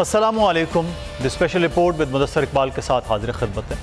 अस्सलामु अलैकुम। The special report with Mudassar Iqbal के साथ हाजिर खिदमत है।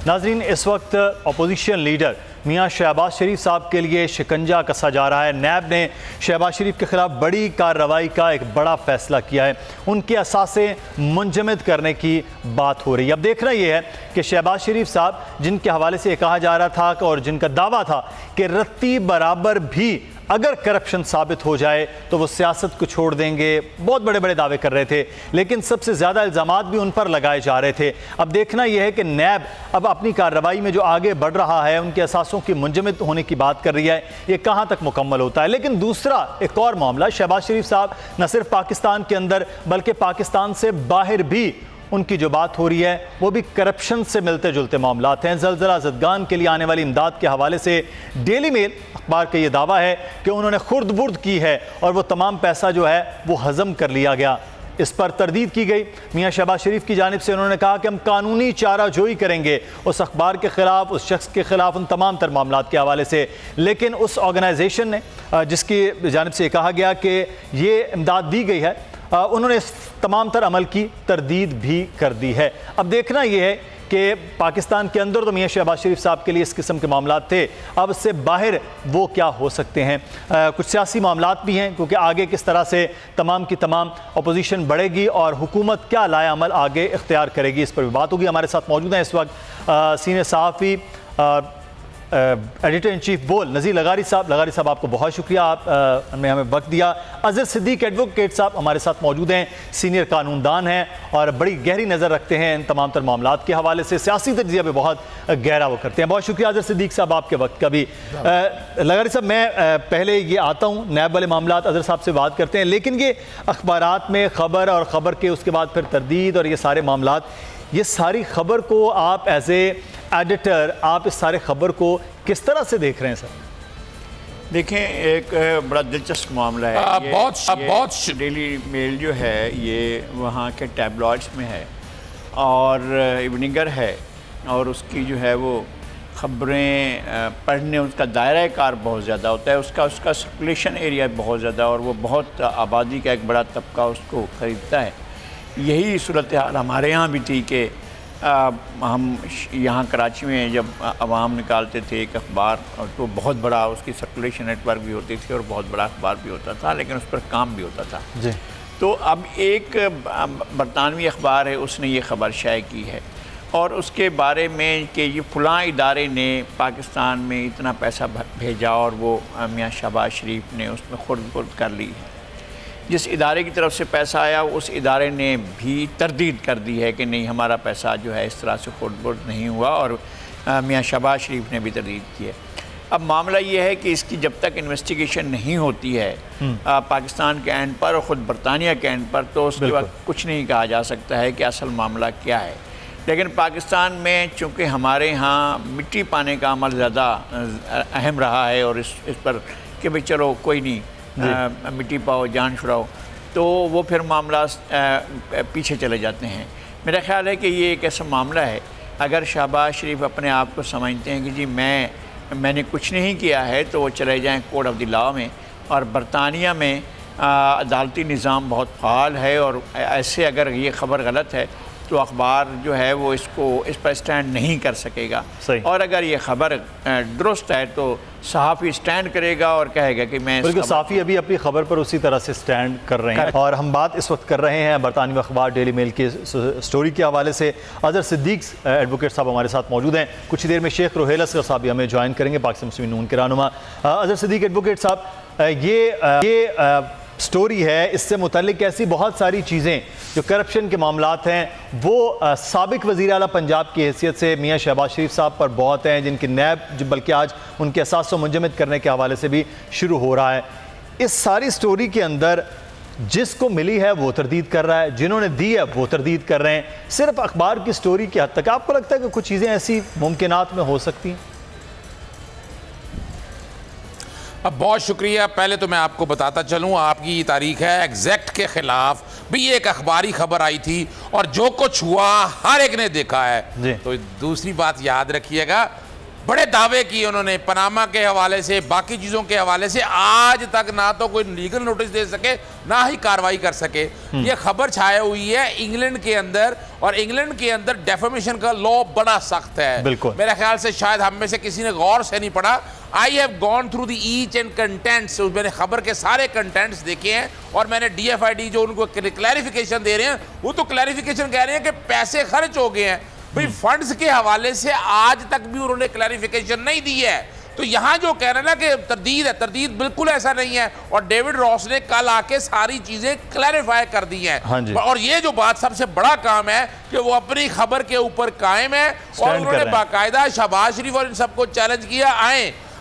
नाजरीन, इस वक्त अपोजिशन लीडर मियाँ शहबाज शरीफ साहब के लिए शिकंजा कसा जा रहा है। नैब ने शहबाज शरीफ के खिलाफ बड़ी कार्रवाई का एक बड़ा फैसला किया है। उनके असासे मुंजमद करने की बात हो रही है। अब देखना यह है कि शहबाज शरीफ साहब, जिनके हवाले से कहा जा रहा था और जिनका दावा था कि रत्ती बराबर भी अगर करप्शन साबित हो जाए तो वो सियासत को छोड़ देंगे, बहुत बड़े बड़े दावे कर रहे थे, लेकिन सबसे ज़्यादा इल्ज़ामात भी उन पर लगाए जा रहे थे। अब देखना यह है कि नैब अब अपनी कार्रवाई में जो आगे बढ़ रहा है, उनके असासों की मुंजमद होने की बात कर रही है, ये कहाँ तक मुकम्मल होता है। लेकिन दूसरा एक और मामला, शहबाज शरीफ साहब न सिर्फ पाकिस्तान के अंदर बल्कि पाकिस्तान से बाहर भी उनकी जो बात हो रही है वो भी करप्शन से मिलते जुलते मामलात हैं। ज़लज़ला ज़दगान के लिए आने वाली इमदाद के हवाले से डेली मेल अखबार का ये दावा है कि उन्होंने खुर्द बुर्द की है और वो तमाम पैसा जो है वो हज़म कर लिया गया। इस पर तरदीद की गई। मियाँ शहबाज शरीफ की जानिब से उन्होंने कहा कि हम कानूनी चाराजोई करेंगे उस अखबार के ख़िलाफ़, उस शख्स के ख़िलाफ़, उन तमाम तर मामलात के हवाले से। लेकिन उस ऑर्गेनाइजेशन ने जिसकी जानिब से कहा गया कि ये इमदाद दी गई है, उन्होंने इस तमाम तर अमल की तरदीद भी कर दी है। अब देखना यह है कि पाकिस्तान के अंदर तो मियाँ शहबाज शरीफ साहब के लिए इस किस्म के मामलात थे, अब इससे बाहर वो क्या हो सकते हैं। कुछ सियासी मामलात भी हैं, क्योंकि आगे किस तरह से तमाम की तमाम अपोजिशन बढ़ेगी और हुकूमत क्या लाया अमल आगे इख्तियार करेगी, इस पर भी बात होगी। हमारे साथ मौजूद हैं इस वक्त सीनियर सहाफ़ी एडिटर इन चीफ बोल नज़ीर लगारी साहब आपको बहुत शुक्रिया, आपने हमें वक्त दिया। अज़हर सिद्दीक एडवोकेट साहब हमारे साथ मौजूद हैं, सीनियर कानूनदान हैं और बड़ी गहरी नज़र रखते हैं इन तमाम तर मामलात के हवाले से, सियासी तज्ज़िया भी बहुत गहरा वो करते हैं। बहुत शुक्रिया अज़हर सिद्दीक साहब आपके वक्त का भी। लगारी साहब, मैं पहले ये आता हूँ, नैब वाले मामलात अज़हर साहब से बात करते हैं, लेकिन ये अखबारात में ख़बर और ख़बर के उसके बाद फिर तरदीद और ये सारे मामलात, ये सारी खबर को आप एज एडिटर आप इस सारे खबर को किस तरह से देख रहे हैं सर? देखें, एक बड़ा दिलचस्प मामला है। बहुत डेली मेल जो है ये वहाँ के टैबलॉइड्स में है और इवनिंगर है, और उसकी जो है वो ख़बरें पढ़ने, उसका दायरा कार बहुत ज़्यादा होता है, उसका सर्कुलेशन एरिया बहुत ज़्यादा, और वो बहुत आबादी का एक बड़ा तबका उसको ख़रीदता है। यही सूरत हाल हमारे यहाँ भी थी कि हम यहाँ कराची में जब अवाम निकालते थे एक अखबार, और तो बहुत बड़ा उसकी सर्कुलेशन नेटवर्क भी होती थी और बहुत बड़ा अखबार भी होता था, लेकिन उस पर काम भी होता था जी। तो अब एक बरतानवी अखबार है, उसने ये ख़बर शाये की है और उसके बारे में कि ये फ़लाँ इदारे ने पाकिस्तान में इतना पैसा भेजा और वो मियाँ शहबाज शरीफ ने उसमें खुर्द कर ली है। जिस इदारे की तरफ से पैसा आया उस इदारे ने भी तरदीद कर दी है कि नहीं, हमारा पैसा जो है इस तरह से खुर्द नहीं हुआ, और मियाँ शहबाज शरीफ ने भी तरदीद की है। अब मामला ये है कि इसकी जब तक इन्वेस्टिगेशन नहीं होती है पाकिस्तान के एंड पर और ख़ुद बरतानिया के एंड पर, तो उसके बाद कुछ नहीं कहा जा सकता है कि असल मामला क्या है। लेकिन पाकिस्तान में चूँकि हमारे यहाँ मिट्टी पाने का अमल ज़्यादा अहम रहा है, और इस पर कि भाई चलो कोई नहीं, मिट्टी पाओ, जान छुड़ाओ, तो वो फिर मामला पीछे चले जाते हैं। मेरा ख़्याल है कि ये एक ऐसा मामला है, अगर शहबाज शरीफ अपने आप को समझते हैं कि जी मैंने कुछ नहीं किया है, तो वो चले जाएं कोर्ट ऑफ द लॉ में। और बरतानिया में अदालती निज़ाम बहुत फ़ाल है, और ऐसे अगर ये ख़बर गलत है तो अखबार जो है वो इस पर स्टैंड नहीं कर सकेगा। और अगर ये ख़बर दुरुस्त है तो सहाफ़ी स्टैंड करेगा और कहेगा कि मैं, बिल्कुल सहाफ़ी अभी अपनी खबर पर उसी तरह से स्टैंड कर रहे हैं। और हम बात इस वक्त कर रहे हैं बरतानवी अखबार डेली मेल की स्टोरी के हवाले से। अज़हर सिद्दीक एडवोकेट साहब हमारे साथ मौजूद हैं। कुछ देर में शेख रोहेल असगर साहब भी हमें ज्वाइन करेंगे, पाकिस्तान मुस्लिम नून के रहनुमा। अज़हर सिद्दीक एडवोकेट साहब, ये स्टोरी है, इससे मुतल्लिक ऐसी बहुत सारी चीज़ें जो करप्शन के मामलात हैं वो साबिक वज़ीर आला पंजाब की हैसियत से मियाँ शहबाज शरीफ साहब पर बहुत हैं, जिनकी नैब बल्कि आज उनके असास को मुंजमद करने के हवाले से भी शुरू हो रहा है। इस सारी स्टोरी के अंदर जिसको मिली है वो तरदीद कर रहा है, जिन्होंने दी है वो तरदीद कर रहे हैं। सिर्फ अखबार की स्टोरी की हद तक आपको लगता है कि कुछ चीज़ें ऐसी मुमकिनात में हो सकती हैं? अब बहुत शुक्रिया। पहले तो मैं आपको बताता चलूँ, आपकी ये तारीख है एग्जैक्ट के ख़िलाफ़ भी एक अखबारी खबर आई थी और जो कुछ हुआ हर एक ने देखा है। तो दूसरी बात याद रखिएगा, बड़े दावे किए उन्होंने पनामा के हवाले से, बाकी चीज़ों के हवाले से, आज तक ना तो कोई लीगल नोटिस दे सके ना ही कार्रवाई कर सके। ये खबर छाई हुई है इंग्लैंड के अंदर, और इंग्लैंड के अंदर डेफेमेशन का लॉ बड़ा सख्त है। मेरे ख्याल से शायद हम में से किसी ने गौर से नहीं पढ़ा। I have gone through the each and contents, मैंने खबर के सारे कंटेंट्स देखे हैं, और मैंने DFID जो उनको क्लैरिफिकेशन दे रहे हैं वो तो क्लैरिफिकेशन कह रहे हैं कि पैसे खर्च हो गए हैं। भाई फंड्स के हवाले से आज तक भी उन्होंने क्लैरिफिकेशन नहीं दी है। तो यहाँ जो कह रहे हैं ना कि तरदीद है, तरदीद बिल्कुल ऐसा नहीं है। और डेविड रॉस ने कल आके सारी चीजें क्लैरिफाई कर दी हैं। और ये जो बात सबसे बड़ा काम है कि वो अपनी खबर के ऊपर कायम है, और उन्होंने बाकायदा शहबाज शरीफ और इन सबको चैलेंज किया,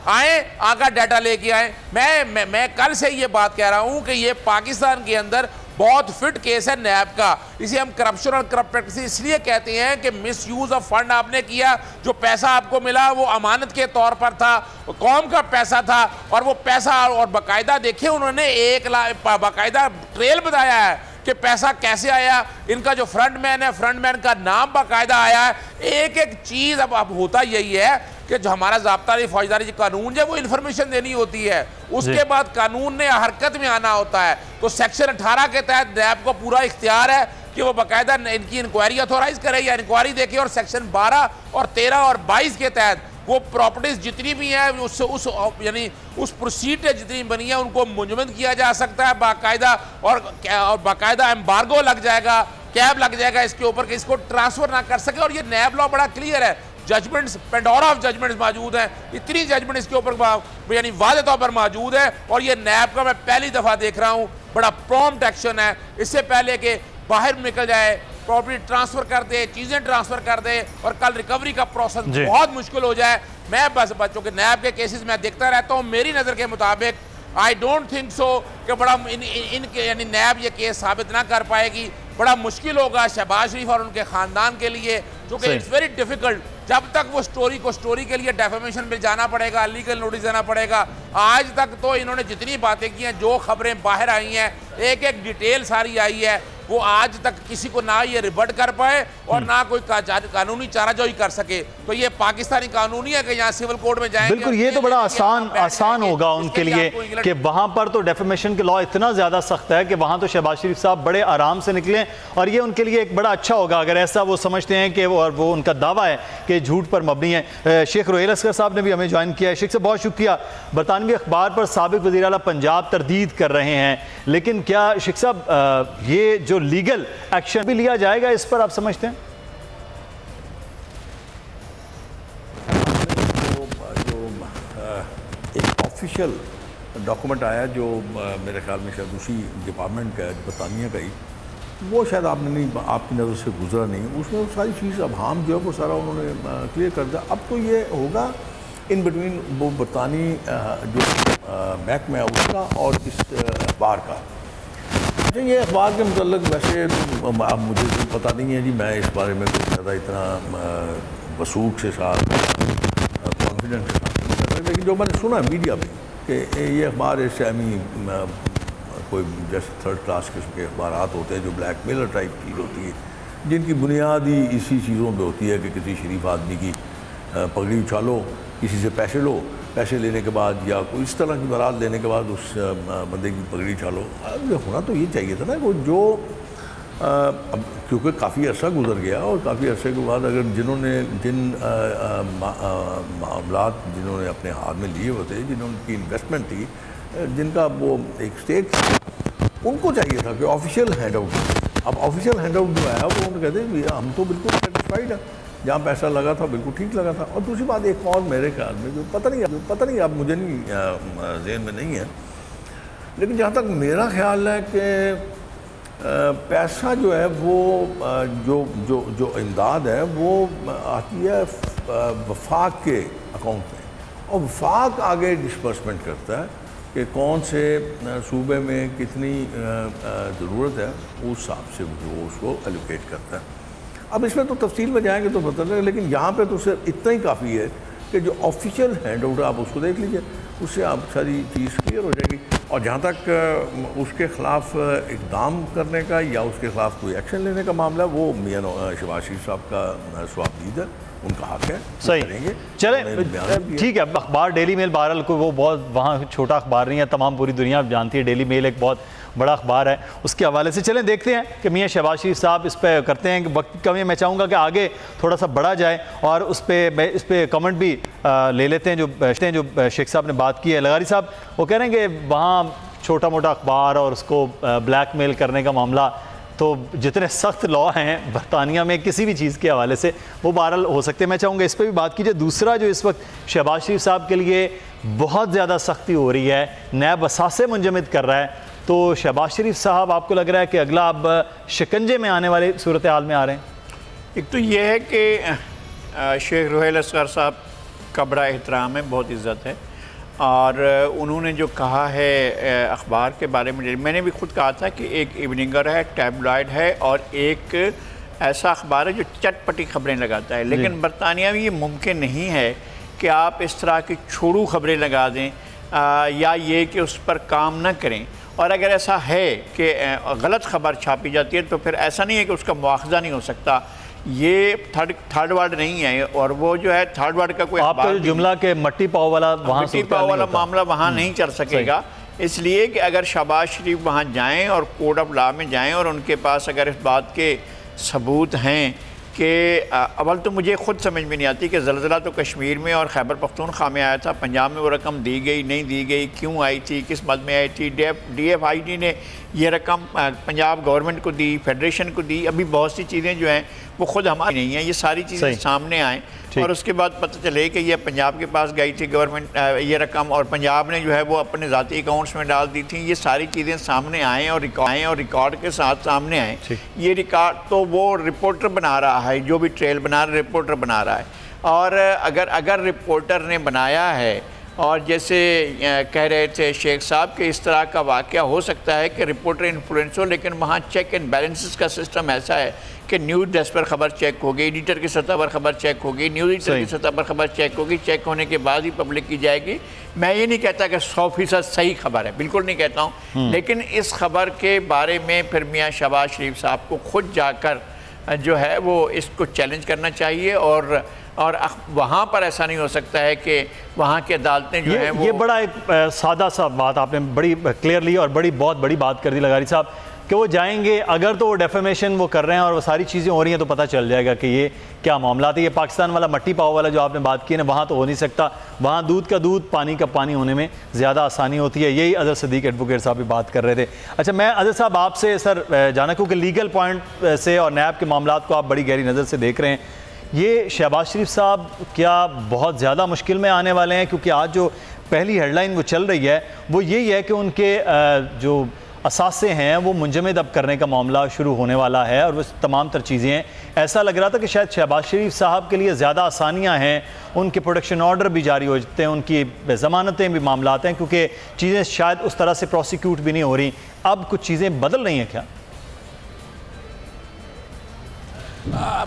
आए आका डाटा लेके आए। मैं कल से ये बात कह रहा हूं कि ये पाकिस्तान के अंदर बहुत फिट केस है नैब का। इसे हम करप्शन और करप्ट प्रैक्टिस इसलिए कहते हैं कि मिस यूज ऑफ फंड आपने किया, जो पैसा आपको मिला वो अमानत के तौर पर था, कौम का पैसा था, और वो पैसा, और बाकायदा देखिए उन्होंने 1 लाख बाकायदा ट्रेल बताया है कि पैसा कैसे आया। इनका जो फ्रंटमैन है, फ्रंटमैन का नाम बाकायदा आया है। एक एक चीज अब होता यही है कि जो हमारा ज़ाब्ता फौजदारी कानून है वो इन्फॉर्मेशन देनी होती है, उसके बाद कानून ने हरकत में आना होता है। तो सेक्शन 18 के तहत नैब को पूरा इख्तियार है कि वो बाकायदा इनकी इंक्वायरी ऑथोराइज करे या इंक्वायरी देखे, और सेक्शन 12 और 13 और 22 के तहत वो प्रॉपर्टीज जितनी भी हैं उस यानी उस प्रोसीड जितनी बनी है उनको मुंजमद किया जा सकता है बाकायदा, और बाकायदा एम्बार्गो लग जाएगा, कैब लग जाएगा इसके ऊपर कि इसको ट्रांसफर ना कर सके। और ये नैब लॉ बड़ा क्लियर है, जजमेंट्स, पेंडोरा ऑफ जजमेंट्स मौजूद हैं, इतनी जजमेंट इसके ऊपर यानी वाज़ेह तौर पर मौजूद है। और ये नैब का मैं पहली दफ़ा देख रहा हूँ बड़ा प्रॉम्प्ट एक्शन है। इससे पहले कि बाहर निकल जाए, प्रॉपर्टी ट्रांसफर कर दे, चीज़ें ट्रांसफर कर दे, और कल रिकवरी का प्रोसेस बहुत मुश्किल हो जाए। मैं बस बच्चों के नैब के केसेस में देखता रहता हूँ, मेरी नज़र के मुताबिक आई डोंट थिंक सो कि बड़ा इनके यानी नैब ये केस साबित ना कर पाएगी। बड़ा मुश्किल होगा शहबाज शरीफ और उनके ख़ानदान के लिए, क्योंकि इट्स वेरी डिफिकल्ट। जब तक वो स्टोरी के लिए डेफेमेशन में जाना पड़ेगा, लीगल नोटिस देना पड़ेगा। आज तक तो इन्होंने जितनी बातें की हैं, जो खबरें बाहर आई हैं, एक एक डिटेल सारी आई है, वो आज तक किसी को ना ये रिबट कर पाए और ना कोई कानूनी चाराजोई कर सके। तो ये पाकिस्तानी कानून ही है कि यहाँ सिविल कोर्ट में जाएंगे। बिल्कुल, ये तो बड़ा आसान होगा उनके लिए कि वहाँ पर तो डेफेमेशन के लॉ इतना ज़्यादा सख्त है कि वहाँ तो शहबाज शरीफ साहब बड़े आराम से निकलें, और ये उनके लिए एक बड़ा अच्छा होगा अगर ऐसा वो समझते हैं कि वो उनका दावा है कि झूठ पर मबनी है। शेख रोहेल असगर साहब ने भी हमें ज्वाइन किया है। शेख साहब बहुत शुक्रिया। बरतानवी अखबार पर साबिक वज़ीर आला पंजाब तरदीद कर रहे हैं, लेकिन क्या शेख साहब ये जो लीगल एक्शन भी लिया जाएगा इस पर, आप समझते हैं? जो एक ऑफिशियल डॉक्यूमेंट आया जो मेरे ख्याल में शायद उसी डिपार्टमेंट का है, बरतानिया का ही, वो शायद आपने नहीं, आपकी नज़र से गुजरा नहीं। उसमें वो सारी चीज़ अब हम जो है वो सारा उन्होंने क्लियर कर दिया। अब तो ये होगा इन बिटवीन वो बरतानी जो महकमा है उसका और इस अखबार का। ये अखबार के मतलब वैसे अब मुझे तो पता नहीं है जी, मैं इस बारे में कुछ ज़्यादा इतना वसूख से साथ कॉन्फिडेंस के साथ नहीं करता, लेकिन जो मैंने सुना मीडिया में कि ये अखबार इस्लामी कोई जैसे थर्ड क्लास किस्म के अखबार होते हैं जो ब्लैकमेलर टाइप चीज़ होती है, जिनकी बुनियाद ही इसी चीज़ों पे होती है कि किसी शरीफ आदमी की पगड़ी उछालो, किसी से पैसे लो, पैसे लेने के बाद या कोई इस तरह की बारात लेने के बाद उस बंदे की पगड़ी उछालो। होना तो ये चाहिए था ना वो जो अब क्योंकि काफ़ी अर्सा गुजर गया और काफ़ी अर्से के बाद अगर जिन मामलात जिन्होंने अपने हाथ में लिए हुए थे, जिनकी इन्वेस्टमेंट थी, जिनका वो एक स्टेक था, उनको चाहिए था कि ऑफिशियल हैंड आउट। अब ऑफिशियल हैंड आउट जो आया वो उन्होंने कहते हैं हम तो बिल्कुल सेटिस्फाइड है, जहाँ पैसा लगा था बिल्कुल ठीक लगा था। और दूसरी बात एक और मेरे ख्याल में जो पता नहीं अब मुझे नहीं ज़हन में नहीं है, लेकिन जहाँ तक मेरा ख्याल है कि पैसा जो है वो जो इमदाद है वो आती है वफाक के अकाउंट में, और वफाक आगे डिस्बर्समेंट करता है कि कौन से सूबे में कितनी ज़रूरत है, उस हिसाब से वो उसको एलोकेट करता है। अब इसमें तो तफसील में जाएंगे तो पता लगेगा, लेकिन यहाँ पे तो सिर्फ इतना ही काफ़ी है कि जो ऑफिशियल हैंड आउट है आप उसको देख लीजिए, उससे आप सारी चीज़ क्लियर हो जाएगी। और जहाँ तक उसके ख़िलाफ़ इक़दाम करने का या उसके ख़िलाफ़ कोई एक्शन लेने का मामला, वो मियां शहबाज शरीफ साहब का स्वाबदीद है, उनका हक है, सही। चले ठीक है, अखबार डेली मेल बहरहाल को वो बहुत वहाँ छोटा अखबार नहीं है, तमाम पूरी दुनिया जानती है डेली मेल एक बहुत बड़ा अखबार है। उसके हवाले से चलें देखते हैं कि मियाँ शहबाज शरीफ साहब इस पर करते हैं कि वक्त की कमी है। मैं चाहूँगा कि आगे थोड़ा सा बढ़ा जाए और इस पर कमेंट भी ले लेते हैं जो शेख साहब ने बात की है। लगारी साहब वो कह रहे हैं कि वहाँ छोटा मोटा अखबार और उसको ब्लैकमेल करने का मामला, तो जितने सख्त लॉ हैं बरतानिया में किसी भी चीज़ के हवाले से वो बहरहाल हो सकते हैं। मैं चाहूँगा इस पर भी बात कीजिए। दूसरा जो इस वक्त शहबाज शरीफ साहब के लिए बहुत ज़्यादा सख्ती हो रही है, नैब असासे मुंजमद कर रहा है, तो शहबाज शरीफ साहब आपको लग रहा है कि अगला अब शिकंजे में आने वाले सूरत हाल में आ रहे हैं? एक तो ये है कि शेख रुहैल असगर साहब का बड़ा एहतराम है, बहुत इज़्ज़त है, और उन्होंने जो कहा है अखबार के बारे में, मैंने भी खुद कहा था कि एक इवनिंगर है, टैबलॉयड है, और एक ऐसा अखबार है जो चटपटी खबरें लगाता है। लेकिन बरतानिया में ये मुमकिन नहीं है कि आप इस तरह की छोड़ू खबरें लगा दें या ये कि उस पर काम ना करें। और अगर ऐसा है कि गलत खबर छापी जाती है तो फिर ऐसा नहीं है कि उसका मुआवजा नहीं हो सकता। ये थर्ड वर्ड नहीं है, और वो जो है थर्ड वर्ड का कोई आपका जो जुमला के मट्टी पाव वाला वहाँ मट्टी पाव वाला मामला वहाँ नहीं चल सकेगा। इसलिए कि अगर शहबाज शरीफ वहाँ जाएं और कोर्ट ऑफ लॉ में जाएं और उनके पास अगर इस बात के सबूत हैं कि अव्वल तो मुझे खुद समझ में नहीं आती कि ज़लज़ला तो कश्मीर में और खैबर पख्तूनख्वा में आया था, पंजाब में वो रकम दी गई नहीं दी गई, क्यों आई थी, किस मद में आई थी, DFID ने ये रकम पंजाब गवर्नमेंट को दी, फेडरेशन को दी, अभी बहुत सी चीज़ें जो हैं वो खुद हमारी नहीं हैं, ये सारी चीज़ें सामने आएँ और उसके बाद पता चले कि ये पंजाब के पास गई थी गवर्नमेंट ये रकम, और पंजाब ने जो है वो अपने ज़ाती अकाउंट्स में डाल दी थी। ये सारी चीज़ें सामने आएँ और रिकॉर्ड के साथ सामने आएँ। ये रिकॉर्ड तो वो रिपोर्टर बना रहा है, जो भी ट्रेल बना रहा है रिपोर्टर बना रहा है, और अगर रिपोर्टर ने बनाया है और जैसे कह रहे थे शेख साहब कि इस तरह का वाक़या हो सकता है कि रिपोर्टर इन्फ्लुएंस हो, लेकिन वहाँ चेक एंड बैलेंसेस का सिस्टम ऐसा है कि न्यूज़ डेस्क पर खबर चेक होगी, एडिटर की सतह पर खबर चेक होगी, न्यूज़ एडिटर की सतह पर खबर चेक होगी, चेक होने के बाद ही पब्लिक की जाएगी। मैं ये नहीं कहता कि 100% सही खबर है, बिल्कुल नहीं कहता हूँ, लेकिन इस खबर के बारे में फिर मियाँ शहबाज शरीफ साहब को खुद जाकर जो है वो इसको चैलेंज करना चाहिए, और वहाँ पर ऐसा नहीं हो सकता है कि वहाँ की अदालतें जो हैं वो, ये बड़ा एक सादा सा बात आपने बड़ी क्लियरली और बहुत बड़ी बात कर दी लगारी साहब कि वो जाएंगे, अगर तो वो डेफेमेशन वो कर रहे हैं और वो सारी चीज़ें हो रही हैं तो पता चल जाएगा कि ये क्या मामला है। ये पाकिस्तान वाला मट्टी पाव वाला जो आपने बात की ना, वहाँ तो हो नहीं सकता, वहाँ दूध का दूध पानी का पानी होने में ज़्यादा आसानी होती है। यही अजहर सिद्दीक एडवोकेट साहब भी बात कर रहे थे। अच्छा, मैं अजहर साहब आपसे सर जाना, क्योंकि लीगल पॉइंट से और नैब के मामला को आप बड़ी गहरी नज़र से देख रहे हैं, ये शहबाज शरीफ साहब क्या बहुत ज़्यादा मुश्किल में आने वाले हैं? क्योंकि आज जो पहली हेडलाइन वो चल रही है वो यही है कि उनके जो असासे हैं वो मुंजमद अब करने का मामला शुरू होने वाला है, और वो तमाम तर चीज़ें हैं। ऐसा लग रहा था कि शायद शहबाज शरीफ साहब के लिए ज़्यादा आसानियाँ हैं, उनके प्रोटेक्शन ऑर्डर भी जारी हो जाते हैं, उनकी ज़मानतें भी मामला हैं, क्योंकि चीज़ें शायद उस तरह से प्रोसिक्यूट भी नहीं हो रही। अब कुछ चीज़ें बदल रही हैं क्या?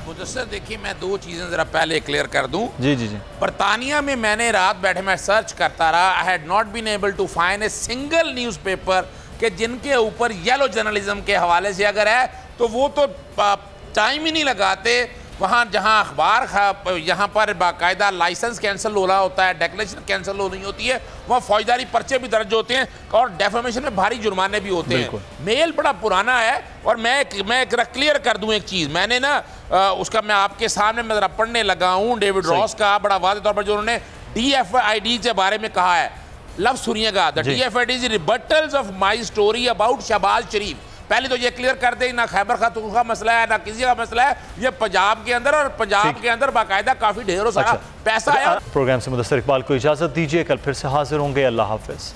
मुदस्सिर देखिए, मैं दो चीज़ें ज़रा पहले क्लियर कर दूं। जी। बरतानिया में मैंने रात बैठे मैं सर्च करता रहा, I had not been able to find a single newspaper कि जिनके ऊपर येलो जर्नलिज्म के हवाले से अगर है तो वो तो टाइम ही नहीं लगाते। वहाँ जहाँ अखबार यहाँ पर बाकायदा लाइसेंस कैंसिल हो रहा होता है, डेक्लेरेशन कैंसिल हो रही होती है, वहाँ फौजदारी पर्चे भी दर्ज होते हैं और डेफेमेशन में भारी जुर्माने भी होते हैं। मेल बड़ा पुराना है, और मैं एक क्लियर कर दूं एक चीज़, मैंने ना उसका मैं आपके सामने मैं ज़रा पढ़ने लगा हूँ डेविड रॉस का, बड़ा वाज़ेह तौर पर जो उन्होंने DFID के बारे में कहा है। लफ्ज़ सुनिएगा, the DFID is rebuttals of my story about Shahbaz Sharif. पहले तो ये क्लियर कर दे, ना खैबर खतून का मसला है ना किसी का मसला है, ये पंजाब के अंदर, और पंजाब के अंदर बाकायदा काफ़ी ढेरों सारा पैसा है। प्रोग्राम से मुदस्सिर इकबाल को इजाज़त दीजिए, कल फिर से हाजिर होंगे। अल्लाह हाफिज़।